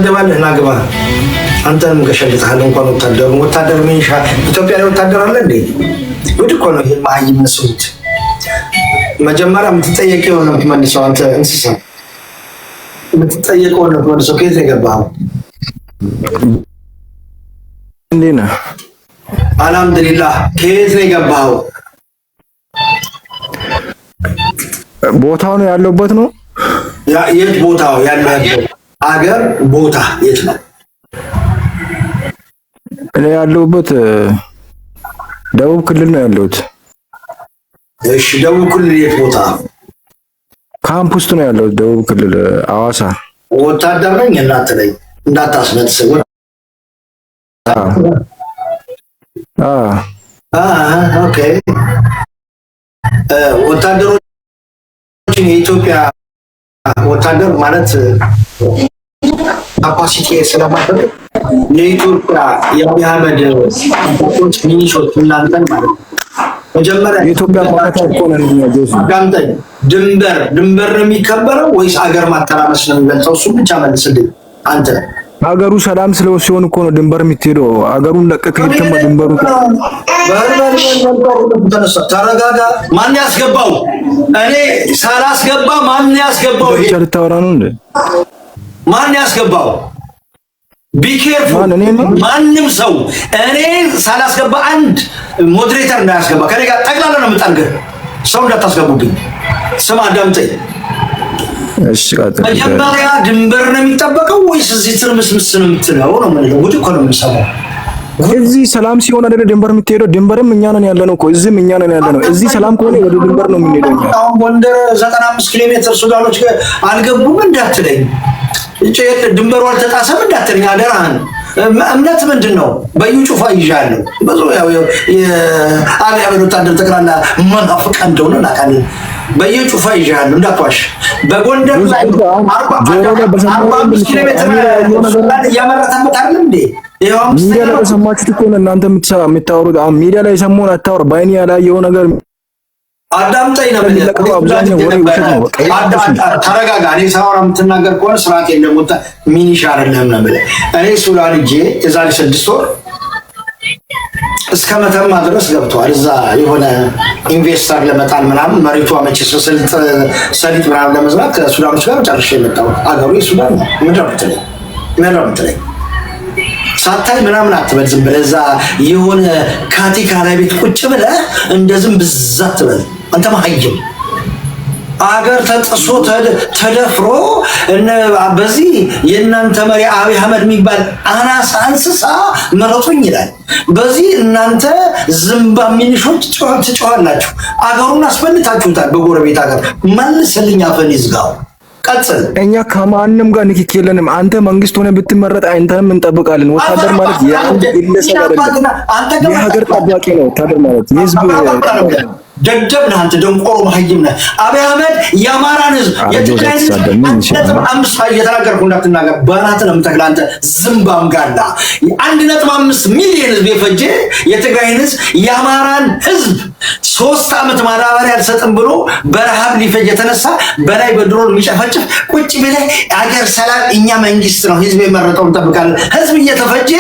ደባለህ ናግባ አንተም ገሸልታል እንኳን ወታደር ሚንሻ ኢትዮጵያ ላይ ወታደር አለ እንዴ? ጉድ እኮ ነው ይሄ ማይም መስውት መጀመሪያ የምትጠየቀው ነው የምትመልሰው። አንተ እንስሳ የምትጠየቀው ነው የምትመልሰው። ከየት የገባኸው? እንዴና አልሐምዱሊላህ። ከየት ነው የገባኸው? ቦታው ነው ያለውበት ነው። የት ቦታው ያለበት አገር ቦታ የት ነው? እኔ ያለውበት ደቡብ ክልል ነው ያለውት። እሺ ደቡብ ክልል የት ቦታ? ካምፕ ውስጥ ነው ያለውት ደቡብ ክልል አዋሳ። ወታደር ነኝ እንዳትለኝ እንዳታስነጥሰው። ኦኬ ወታደሮችን የኢትዮጵያ ወታደር ማለት ካፓሲቲ ስለማይፈቅድ የኢትዮጵያ የአብይ አህመድ ሚኒሾች እናንተን ማለት መጀመሪያ የኢትዮጵያ ማለት እኮ ነው ጋምጠኝ ድንበር ነው የሚከበረው ወይስ አገር ማተራመስ ነው የሚበልጠው? እሱ ብቻ መልስልኝ አንተ። አገሩ ሰላም ሲሆን እኮ ነው ድንበር የምትሄደው። አገሩን ለቀቅ ከሄድክማ ድንበሩ ተረጋጋ። ማን ያስገባው? እኔ ሳላስገባ ማን ያስገባው? ብቻ ልታወራ ነው እንዴ? ማን ያስገባው? ቢኬርፉል። ማንም ሰው እኔ ሳላስገባ አንድ ሞዴሬተር እንዳያስገባ። ከኔ ጋር ጠቅላላ ነው የምጠርገው። ሰው እንዳታስገቡብኝ። ስማ አዳምጠኝ። እሺ ጋር መጀመሪያ ድንበር ነው የሚጠበቀው ወይስ እዚህ ትርምስምስ ነው የምትለው? ነው ማለት ጉድ እኮ ነው የምንሰማው። እዚህ ሰላም ሲሆን አይደል ድንበር የምትሄደው? ድንበርም እኛ ነን ያለነው እኮ እዚህም እኛ ነን ያለነው። እዚህ ሰላም ከሆነ ወደ ድንበር ነው የምንሄደው። አሁን ጎንደር 95 ኪሎ ሜትር ሱዳኖች አልገቡም እንዳትለኝ፣ ድንበሩ አልተጣሰም እንዳትለኝ አደራህን። እምነት ምንድን ነው? በዩ ጩፋ ይዣለሁ ብዙ ያው የአብይ አህመድ ወታደር ጠቅላላ መናፍቃ እንደሆነ እናውቃለን። በየጩፋ ይዣለሁ እንዳትዋሽ። በጎንደር ላይ 45 ኪሎ ሜትር እያመረተበት አይደለም እንዴ? ሚዲያ ላይ ሰማችሁት እኮ እናንተ የምታወሩት። አሁን ሚዲያ ላይ ሰሞኑን አታወር ባይኔ ያላየው ነገር አዳምጠኝ ነው የምልህ። ተረጋጋ። እኔ ሳወራ የምትናገር ከሆነ ስርዓት የለም። ሚኒሻ አይደለም ነው የምልህ። እኔ ሱዳን ሂጄ የዛሬ 6 ወር እስከ መተማ ድረስ ገብተዋል። እዛ የሆነ ኢንቨስተር ለመጣል ምናምን መሬቷ መቼስ ሰሊጥ ምናምን ለመዝራት ከሱዳኖች ጋር ጨርሼ የመጣው አገሩ የሱዳን ነው። ምንድን ነው የምትለኝ? ሳታይ ምናምን አትበል። ዝም ብለህ እዛ የሆነ ካቲካ ላይ ቤት ቁጭ ብለህ እንደ ዝም ብዛ አትበል። አንተ መሀይም አገር ተጥሶ ተደፍሮ በዚህ የእናንተ መሪ አብይ አህመድ የሚባል አናሳ እንስሳ መረጡኝ ይላል። በዚህ እናንተ ዝምባ ሚኒሾች ትጮኻላችሁ። አገሩን አስፈልታችሁታል። በጎረቤት ሀገር መልስልኝ፣ አፈን ይዝጋው። ቀጥል። እኛ ከማንም ጋር ንክኪ የለንም። አንተ መንግስት ሆነ ብትመረጥ አንተንም እንጠብቃለን። ወታደር ማለት የአንድ ግለሰብ አይደለም፣ የሀገር ጠባቂ ነው። ወታደር ማለት የህዝብ ደደብ ነህ አንተ፣ ደንቆሮ መሀይም ነህ። አብይ አህመድ የአማራን ህዝብ የትግራይ ህዝብ አምስት እየተናገርኩ እንዳትናገር በእናትህ ነው የምተክልህ አንተ ዝምባም ጋላ። 1.5 ሚሊዮን ህዝብ የፈጀ የትግራይን ህዝብ የአማራን ህዝብ 3 ዓመት ማዳበሪያ አልሰጥም ብሎ በረሃብ ሊፈጅ የተነሳ በላይ በድሮን የሚጨፈጭፍ ቁጭ ብለህ አገር ሰላም፣ እኛ መንግስት ነው ህዝብ የመረጠው እንጠብቃለን። ህዝብ እየተፈጀ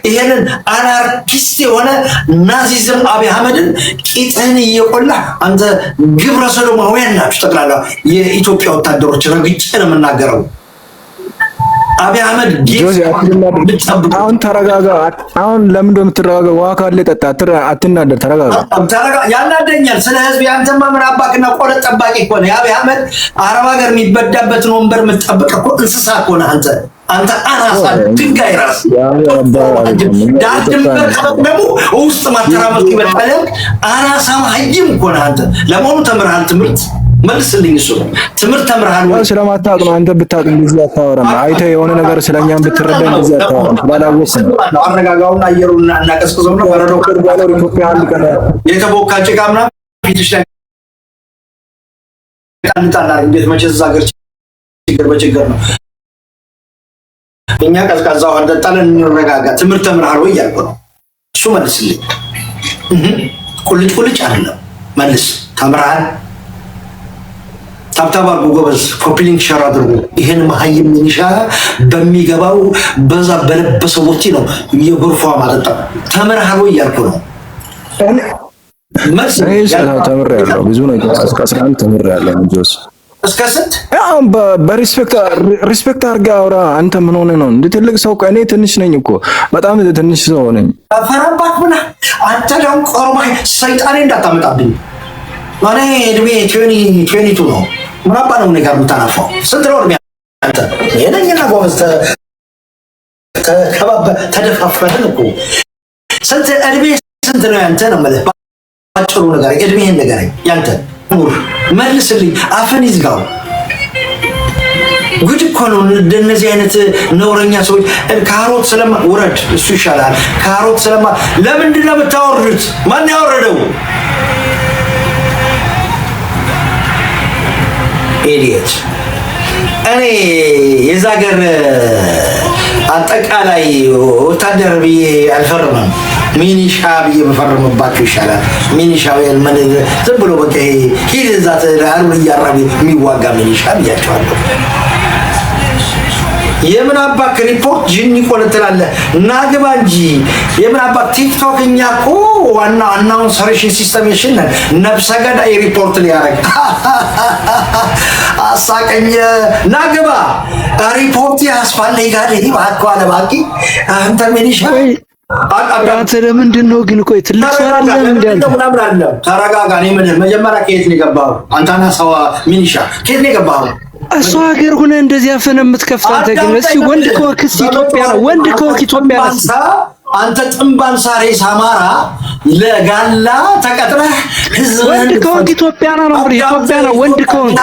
ይሄንን አናርኪስት የሆነ ናዚዝም አብይ አህመድን ቂጥህን እየቆላ አንተ ግብረ ሰዶማውያን ናችሁ ጠቅላላ የኢትዮጵያ ወታደሮች። ረግጬ ነው የምናገረው። አብይ አህመድ አሁን ተረጋጋ። አሁን ለምን እንደምትረጋጋ? ውሃ ካለ ጠጣ፣ አትናደር፣ ተረጋጋ። ያናደኛል ስለ ህዝብ። ያንተማ ምን አባክና ቆረጥ ጠባቂ እኮ ነው። የአብይ አህመድ አረብ ሀገር የሚበዳበትን ወንበር የምትጠብቅ እኮ እንስሳ እኮ ነህ አንተ አናሳ ድንጋይ ራስ ዳር ድንበር ደግሞ ውስጥ ማተራመስ ይበልጣል። አናሳ መሀይም እኮ ነህ አንተ። ለመሆኑ ተምርሃል? ትምህርት መልስልኝ። እሱ ትምህርት ተምርሃል ወይ? ስለማታውቅ ነው አንተ። ብታውቅ እንደዚህ አታወራም። አይተህ የሆነ ነገር ስለኛም ብትረዳ እንደዚህ አታወራም። ባላወቅህ ነው። አረጋጋውና አየሩን እናቀዝቅዘው ነው። በረዶ ባለው ኢትዮጵያ አንድ ቀን የተቦካ ጭቃ ምናምን ፊትሽ ላይ ቃልጣላ እንዴት መቼስ ሀገር ችግር በችግር ነው። እኛ ቀዝቃዛ ውሃ እንጠጣለን፣ እንረጋጋ። ትምህርት ተምርሃል ወይ እያልኩ ነው። እሱ መልስልኝ። ቁልጭ አይደለም መልስ። ተምርሃል ታብታብ አድርጉ ጎበዝ፣ ኮፒ ሊንክ ሸር አድርጉ። ይሄን መሀይም ሚኒሻ በሚገባው በዛ በለበሰው ወጪ ነው የጎርፏ ማጠጣ ተመርሃሮ እያልኩ ነው። ተምሬያለሁ ብዙ ነገር እስከ 11 ተምሬያለሁ። እንጆስ እስከ ስንት? ያው በሪስፔክት አድርገህ አውራ። አንተ ምን ሆነ ነው እንደ ትልቅ ሰው? እኔ ትንሽ ነኝ እኮ በጣም ትንሽ ሰው ነኝ። ፈራባት ብላ አንተ ደግሞ ቆርማ ሰይጣኔ እንዳታመጣብኝ። እኔ እድሜ 22 ነው። ምን አባ ነው ነገር የምታናፋው? ስንት ነው እድሜ አንተ? የነኝና ጎበዝ ከባባ ተደፋፍረን እኮ ስንት እድሜ ስንት ነው ያንተ ነው ማለት ባጭሩ ነገር እድሜህን ንገረኝ። ያንተ ሙር መልስልኝ። አፈን ይዝጋው። ጉድ እኮ ነው እንደነዚህ አይነት ነውረኛ ሰዎች። ካሮት ስለማ ውረድ፣ እሱ ይሻላል። ካሮት ስለማ ለምንድን ነው የምታወርዱት? ማን ያወረደው? ኢዲየት። እኔ የዛ ሀገር አጠቃላይ ወታደር ብዬ አልፈርምም። ሚኒሻ ብዬ በፈርምባቸው ይሻላል። ሚኒሻ ምን ዝም ብሎ በቃ ሂድ እዛ አሩን እያራቢ የሚዋጋ ሚኒሻ ብያቸዋለሁ። የምን አባክ ሪፖርት ጅኒ ቆልትላለህ? ናግባ እንጂ የምን አባክ ቲክቶክ። እኛ እኮ ዋና አናውንሰሬሽን ሲስተሜሽን ነብሰ ገዳይ ሪፖርት ሊያደርግ አሳቀኝ። ናግባ ሪፖርት ያስፋለኝ ጋር ይሄ ባኳለ ባቂ አንተ ሚኒሻ አንተ ለምንድን ነው ግን? ቆይ ትልቅ ሰው አይደለም እንዴ? ምናምን አለ። ተረጋጋ። እኔ ምን መጀመሪያ ከየት ነው የገባኸው? አንተና ሰው ሚኒሻ ከየት ነው የገባኸው? እሱ ሀገር ሆነ እንደዚህ አፈነ የምትከፍት አንተ ግን እስኪ ወንድ ከወክስ ኢትዮጵያ ነው። ወንድ ከወክ ኢትዮጵያ ነው። አንተ ጥምባን ሳሬ ሳማራ ለጋላ ተቀጥረህ ወንድ ከወክ ኢትዮጵያ ነው። ኢትዮጵያ ነው። ወንድ ከወክ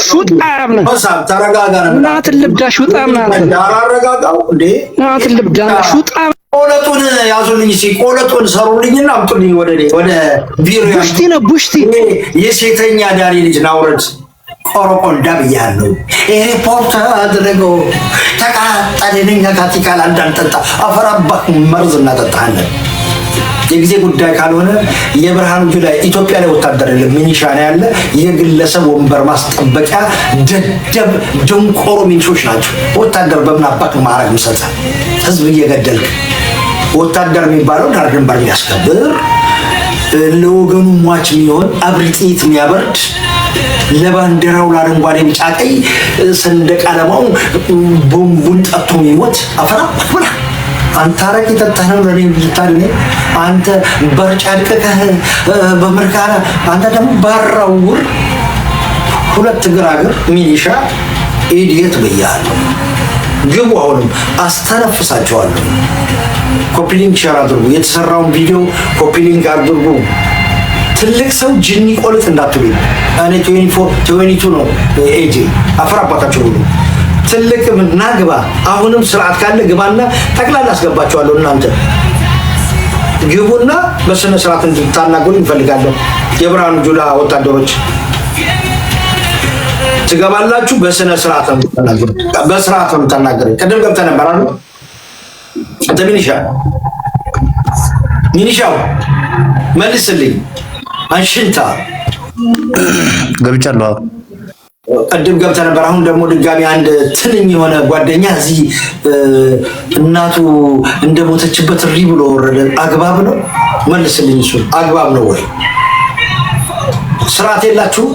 ሹጣም ነው። ተረጋጋ። እናት ልብዳ ሹጣም ነው። አረጋጋው እንዴ! እናት ልብዳ ሹጣም። ቆለጡን ያዙልኝ። ቆለጡን ሰሩልኝና አምጡልኝ ወደ ቢሮ። ቡሽቲ ነው ቡሽቲ። የሴተኛ ዳሪ ልጅ ናውረድ ቆረቆንዳ ብያለሁ። ሪፖርት አድርገው ተቃጠለኝ። ካቲካል አንዳንጠጣ አፈራባህ መርዝ እናጠጣለን። የጊዜ ጉዳይ ካልሆነ የብርሃኑ ጁላ ኢትዮጵያ ላይ ወታደር የለም፣ ሚኒሻ ነው ያለ። የግለሰብ ወንበር ማስጠበቂያ ደደብ ደንቆሮ ሚኒሾች ናቸው። ወታደር በምን አባክ ማዕረግ ምሰጠ? ህዝብ እየገደልክ ወታደር የሚባለው ዳር ድንበር የሚያስከብር ለወገኑ ሟች የሚሆን አብሪጢት የሚያበርድ ለባንዲራው ለአረንጓዴ ቢጫ ቀይ ሰንደቅ ዓላማው ቦምቡን ጠጥቶ የሚሞት አፈራ ብላ አንተ አረቂ ጠጣህ ነው ለኔ ልታድነ። አንተ በርጫድቀህ በመርካና አንተ ደግሞ ባራውር ሁለት ግራግር ሚሊሻ ኢዲየት ብያለሁ። ግቡ። አሁንም አስተነፍሳቸዋለሁ። ኮፒ ሊንክ ሼር አድርጉ። የተሰራውን ቪዲዮ ኮፒ ሊንክ አድርጉ። ትልቅ ሰው ጅኒ ቆልጥ እንዳትሉኝ። እኔ 22 ነው ኤጂ አፈራባታችሁ ሁሉ ትልቅ ምንና ግባ። አሁንም ስርዓት ካለ ግባና ጠቅላላ አስገባችኋለሁ። እናንተ ግቡና በስነ ስርዓት እንድታናገሩ እንፈልጋለሁ። የብርሃኑ ጁላ ወታደሮች ትገባላችሁ። በስነ ስርዓት ነው የምትናገሩ። በስርዓት ነው የምትናገሩ። ቀደም ገብተህ ነበር አይደል? አንተ ሚኒሻው መልስልኝ። አንሽንታ ገብቻለሁ። ቀደም ገብተህ ነበር። አሁን ደግሞ ድጋሚ አንድ ትንኝ የሆነ ጓደኛ እዚህ እናቱ እንደሞተችበት ሪ ብሎ ወረደ። አግባብ ነው? መልስልኝ። እሱ አግባብ ነው ወይ? ስርዓት የላችሁ?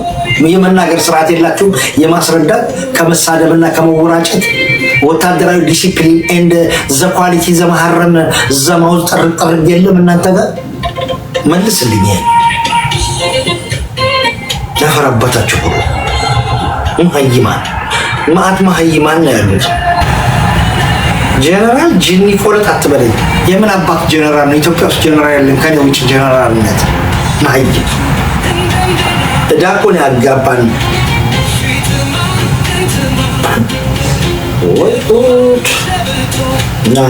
የመናገር ስርዓት የላችሁ? የማስረዳት ከመሳደብና ከመወራጨት ወታደራዊ ዲሲፕሊን ኤንድ ዘ ኳሊቲ ዘመሐረም ዘማውዝ ጥርጥር የለም እናንተ ጋር? መልስልኝ። ያፈራባታችሁ ሁሉ መሀይማን ማአት መሀይማን ነው ያሉት። ጀነራል ጅኒ ቆለጥ አትበለኝ። የምን አባት ጀነራል ነው? ኢትዮጵያ ውስጥ ጀነራል የለም ከኔ ውጭ ጀነራልነት። መሀይም ዳቆን ያጋባን ወጡት ና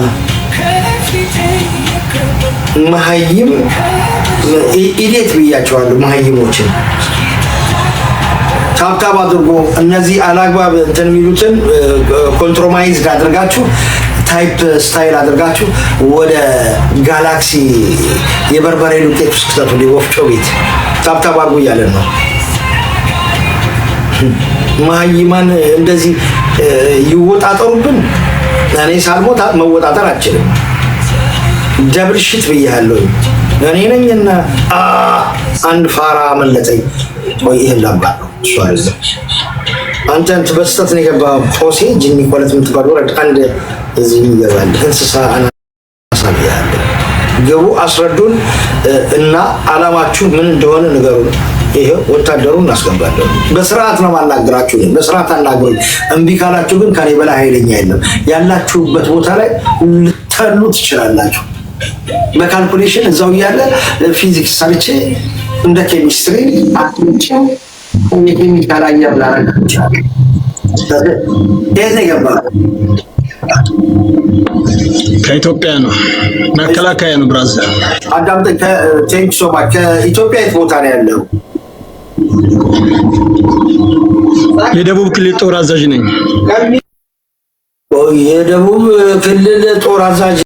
መሀይም ኢዴት ብያቸዋለሁ። መሀይሞችን ታብታብ አድርጎ እነዚህ አላግባብ እንትን የሚሉትን ኮንትሮማይዝ አድርጋችሁ ታይፕ ስታይል አድርጋችሁ ወደ ጋላክሲ የበርበሬ ዱቄት ውስጥ ከተቱ ወፍጮ ቤት ታብታብ አድርጎ እያለን ነው። መሀይማን እንደዚህ ይወጣጠሩብን። እኔ ሳልሞት መወጣጠር አልችልም። ደብልሽት ብያለሁ። እኔ ነኝና አንድ ፋራ አመለጠኝ። ወይ ይሄን ላምባ እሱ አይደለም። አንተን በስተት ነው የገባው። ፖሴ ጂኒ ኮለት የምትባለው አንድ እዚህ ይገባል። እንስሳ አናሳያለ ገቡ አስረዱን እና አላማችሁ ምን እንደሆነ ንገሩን። ይሄ ወታደሩን እናስገባለን። በስርዓት ነው ማናገራችሁ። በስርዓት አናግሩኝ። እምቢ ካላችሁ ግን ከኔ በላይ ኃይለኛ የለም። ያላችሁበት ቦታ ላይ ልትተሉ ትችላላችሁ። በካልኩሌሽን እዛው እያለ ፊዚክስ ሰርቼ እንደ ኬሚስትሪ አጥንቼ የኬሚካል አየር ላረግ ይችላል። የት ነው የገባው? ከኢትዮጵያ ነው። መከላከያ ነው። ብራዘር አዳምጠኝ። ቴንክ ሶ ማች። ከኢትዮጵያ የት ቦታ ነው ያለው? የደቡብ ክልል ጦር አዛዥ ነኝ። የደቡብ ክልል ጦር አዛዥ